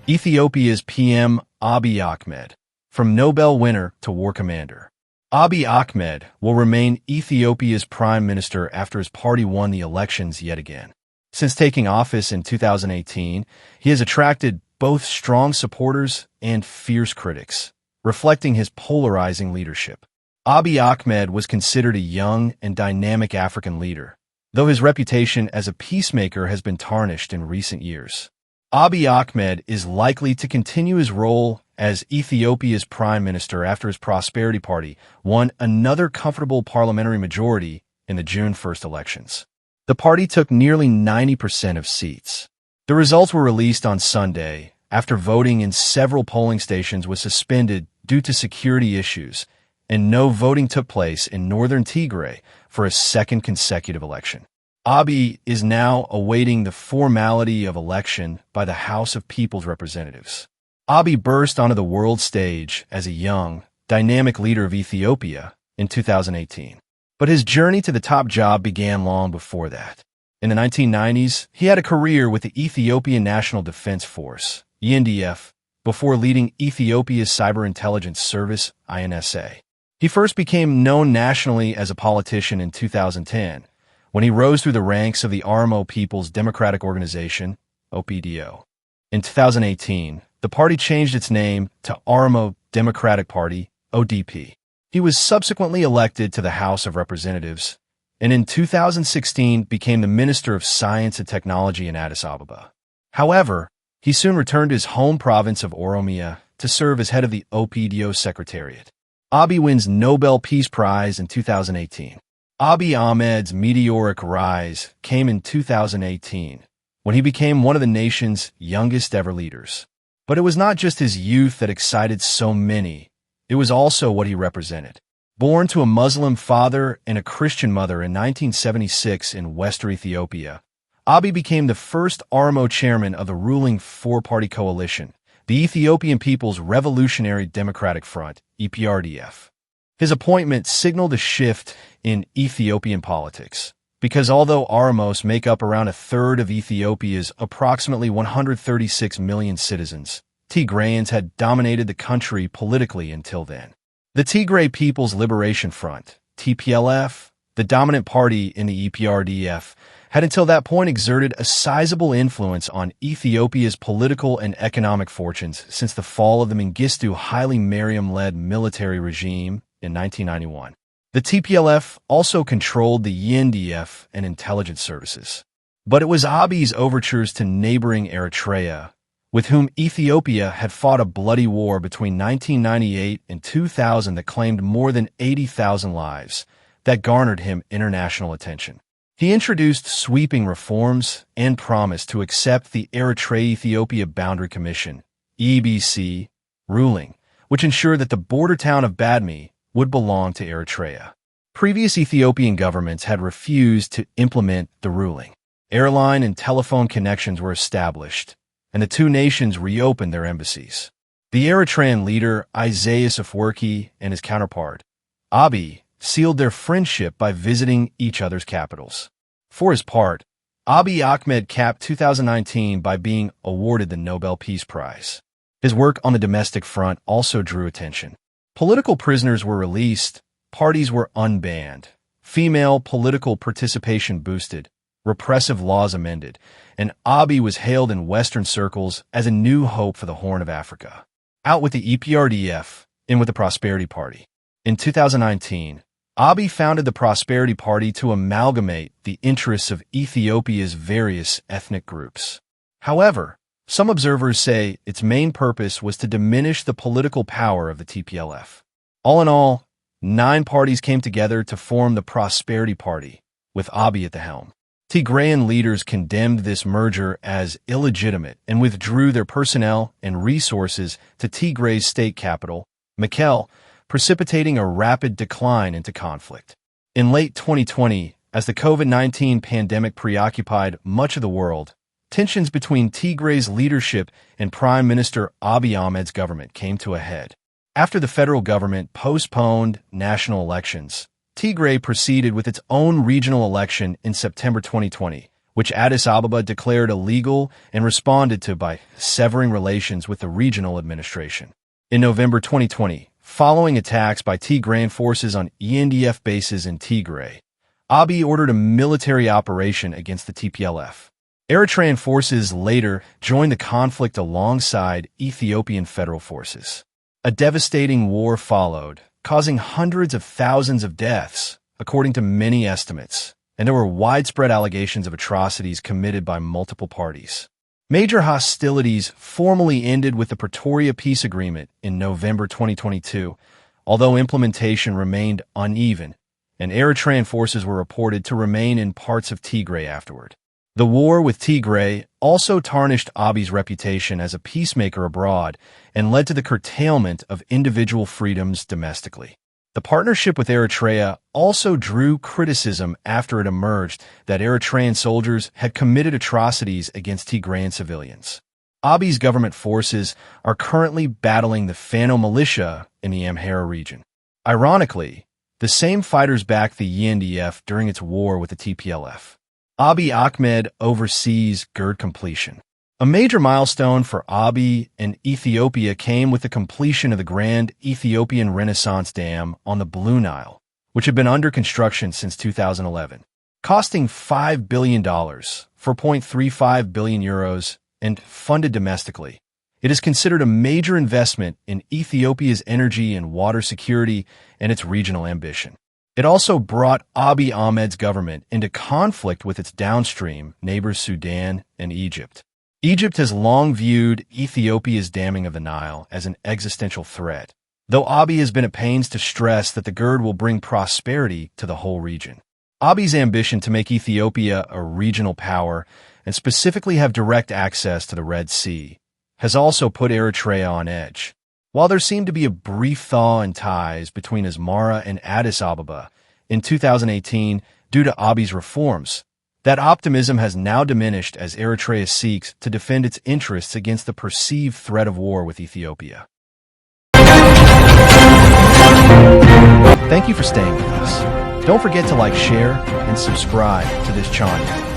Ethiopia's PM Abiy Ahmed, from Nobel winner to war commander. Abiy Ahmed will remain Ethiopia's prime minister after his party won the elections yet again. Since taking office in 2018, he has attracted both strong supporters and fierce critics, reflecting his polarizing leadership. Abiy Ahmed was considered a young and dynamic African leader, though his reputation as a peacemaker has been tarnished in recent years. Abiy Ahmed is likely to continue his role as Ethiopia's prime minister after his Prosperity Party won another comfortable parliamentary majority in the June 1st elections. The party took nearly 90% of seats. The results were released on Sunday after voting in several polling stations was suspended due to security issues, and no voting took place in northern Tigray for a second consecutive election. Abiy is now awaiting the formality of election by the House of People's Representatives. Abiy burst onto the world stage as a young, dynamic leader of Ethiopia in 2018. But his journey to the top job began long before that. In the 1990s, he had a career with the Ethiopian National Defense Force, ENDF, before leading Ethiopia's Cyber Intelligence Service, INSA. He first became known nationally as a politician in 2010, when he rose through the ranks of the Oromo People's Democratic Organization, OPDO. In 2018, the party changed its name to Oromo Democratic Party, ODP. He was subsequently elected to the House of Representatives, and in 2016 became the Minister of Science and Technology in Addis Ababa. However, he soon returned to his home province of Oromia to serve as head of the OPDO Secretariat. Abiy wins Nobel Peace Prize in 2018. Abiy Ahmed's meteoric rise came in 2018, when he became one of the nation's youngest ever leaders. But it was not just his youth that excited so many, it was also what he represented. Born to a Muslim father and a Christian mother in 1976 in western Ethiopia, Abiy became the first Oromo chairman of the ruling four-party coalition, the Ethiopian People's Revolutionary Democratic Front, EPRDF. His appointment signaled a shift in Ethiopian politics, because although Oromos make up around a third of Ethiopia's approximately 136 million citizens, Tigrayans had dominated the country politically until then. The Tigray People's Liberation Front, TPLF, the dominant party in the EPRDF, had until that point exerted a sizable influence on Ethiopia's political and economic fortunes since the fall of the Mengistu Haile Mariam-led military regime in 1991. The TPLF also controlled the ENDF and intelligence services. But it was Abiy's overtures to neighboring Eritrea, with whom Ethiopia had fought a bloody war between 1998 and 2000 that claimed more than 80,000 lives, that garnered him international attention. He introduced sweeping reforms and promised to accept the Eritrea-Ethiopia Boundary Commission, EBC, ruling, which ensured that the border town of Badme would belong to Eritrea. Previous Ethiopian governments had refused to implement the ruling. Airline and telephone connections were established, and the two nations reopened their embassies. The Eritrean leader Isaias Afwerki and his counterpart, Abiy, sealed their friendship by visiting each other's capitals. For his part, Abiy Ahmed capped 2019 by being awarded the Nobel Peace Prize. His work on the domestic front also drew attention. Political prisoners were released, parties were unbanned, female political participation boosted, repressive laws amended, and Abiy was hailed in Western circles as a new hope for the Horn of Africa. Out with the EPRDF, in with the Prosperity Party. In 2019, Abiy founded the Prosperity Party to amalgamate the interests of Ethiopia's various ethnic groups. However, some observers say its main purpose was to diminish the political power of the TPLF. All in all, 9 parties came together to form the Prosperity Party, with Abiy at the helm. Tigrayan leaders condemned this merger as illegitimate and withdrew their personnel and resources to Tigray's state capital, Mekelle, precipitating a rapid decline into conflict. In late 2020, as the COVID-19 pandemic preoccupied much of the world, tensions between Tigray's leadership and Prime Minister Abiy Ahmed's government came to a head. After the federal government postponed national elections, Tigray proceeded with its own regional election in September 2020, which Addis Ababa declared illegal and responded to by severing relations with the regional administration. In November 2020, following attacks by Tigrayan forces on ENDF bases in Tigray, Abiy ordered a military operation against the TPLF. Eritrean forces later joined the conflict alongside Ethiopian federal forces. A devastating war followed, causing hundreds of thousands of deaths, according to many estimates, and there were widespread allegations of atrocities committed by multiple parties. Major hostilities formally ended with the Pretoria Peace Agreement in November 2022, although implementation remained uneven, and Eritrean forces were reported to remain in parts of Tigray afterward. The war with Tigray also tarnished Abiy's reputation as a peacemaker abroad and led to the curtailment of individual freedoms domestically. The partnership with Eritrea also drew criticism after it emerged that Eritrean soldiers had committed atrocities against Tigrayan civilians. Abiy's government forces are currently battling the Fano militia in the Amhara region. Ironically, the same fighters backed the ENDF during its war with the TPLF. Abiy Ahmed oversees GERD completion. A major milestone for Abiy and Ethiopia came with the completion of the Grand Ethiopian Renaissance Dam on the Blue Nile, which had been under construction since 2011, costing $5 billion, 4.35 billion euros, and funded domestically. It is considered a major investment in Ethiopia's energy and water security and its regional ambition. It also brought Abiy Ahmed's government into conflict with its downstream neighbors Sudan and Egypt. Egypt has long viewed Ethiopia's damming of the Nile as an existential threat, though Abiy has been at pains to stress that the GERD will bring prosperity to the whole region. Abiy's ambition to make Ethiopia a regional power and specifically have direct access to the Red Sea has also put Eritrea on edge. While there seemed to be a brief thaw in ties between Asmara and Addis Ababa in 2018 due to Abiy's reforms, that optimism has now diminished as Eritrea seeks to defend its interests against the perceived threat of war with Ethiopia. Thank you for staying with us. Don't forget to like, share, and subscribe to this channel.